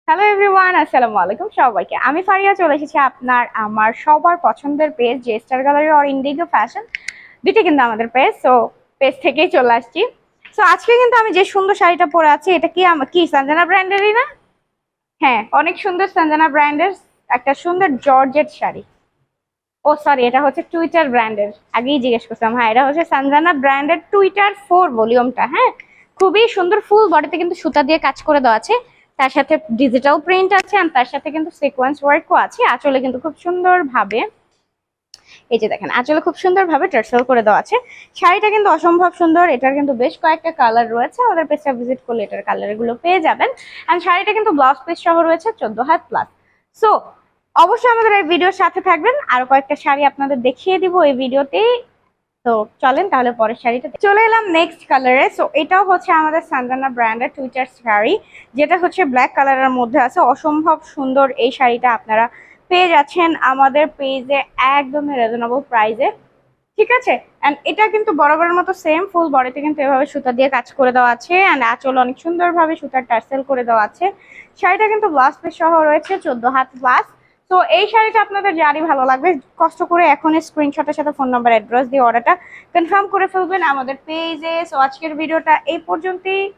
Hello everyone, আসসালামু আলাইকুম সবাইকে। আমি ফারিয়া চলে এসেছি আপনার আমার সবার পছন্দের পেজ যে স্টার গ্যালারি আর ইন্ডিগো ফ্যাশন, দুইটা কিন্তু আমাদের পেজ। সো পেজ থেকেই চলে আসছি। সো আজকে কিন্তু আমি যে সুন্দর শাড়িটা পরে আছি, এটা কি কি সঞ্জনা ব্র্যান্ডেরই না? হ্যাঁ, অনেক সুন্দর সঞ্জনা ব্র্যান্ডের একটা সুন্দর জর্জেট শাড়ি। ও সরি, এটা হচ্ছে টুইটার ব্র্যান্ডের, আগেই জিজ্ঞেস করছিলাম। হ্যাঁ, এটা হচ্ছে সঞ্জনা ব্র্যান্ডের টুইটার 4 ভলিউমটা। হ্যাঁ, খুবই সুন্দর, ফুল বডিতে কিন্তু সুতা দিয়ে কাজ করে দেওয়া আছে, তার সাথে ডিজিটাল প্রিন্ট আছে, আর তার সাথে কিন্তু সিকোয়েন্স ওয়ার্কও আছে। আঁচলে কিন্তু খুব সুন্দর ভাবে, এই যে দেখেন, আঁচলে খুব সুন্দর ভাবে টার্সেল করে দেওয়া আছে। শাড়িটা কিন্তু অসম্ভব সুন্দর। এটার কিন্তু বেশ কয়েকটা কালার রয়েছে, আমাদের পেজটা ভিজিট করলে এটার কালার গুলো পেয়ে যাবেন। এন্ড শাড়িটা কিন্তু ব্লাউজ পিস সহ রয়েছে 14 হাত প্লাস। সো অবশ্যই আমাদের এই ভিডিওর সাথে থাকবেন, আরো কয়েকটা শাড়ি আপনাদের দেখিয়ে দিব এই ভিডিওতে। তো চলেন তাহলে পরের শাড়িটা চলে এলাম নেক্সট কালারে। সো এটাও হচ্ছে আমাদের সানজানা ব্র্যান্ডের টুইটার শাড়ি, যেটা হচ্ছে ব্ল্যাক কালারের মধ্যে আছে। অসম্ভব সুন্দর এই শাড়িটা আপনারা পেয়ে যাচ্ছেন আমাদের পেজে একদমই রিজনেবল প্রাইসে। ঠিক আছে, এন্ড এটা কিন্তু বরাবরের মতো সেম ফুল বডিতে কিন্তু এভাবে সুতা দিয়ে কাজ করে দেওয়া আছে, এন্ড আঁচল অনেক সুন্দরভাবে সুতার টার্সেল করে দেওয়া আছে। শাড়িটা কিন্তু ব্লাউজ পিস সহ রয়েছে 14 হাত প্লাস। তো এই শাড়িটা আপনাদের যারই ভালো লাগবে, কষ্ট করে এখন স্ক্রিনশটের সাথে ফোন নাম্বার অ্যাড্রেস দিয়ে অর্ডারটা কনফার্ম করে ফেলবেন আমাদের পেজে। সো আজকের ভিডিওটা এই পর্যন্তই।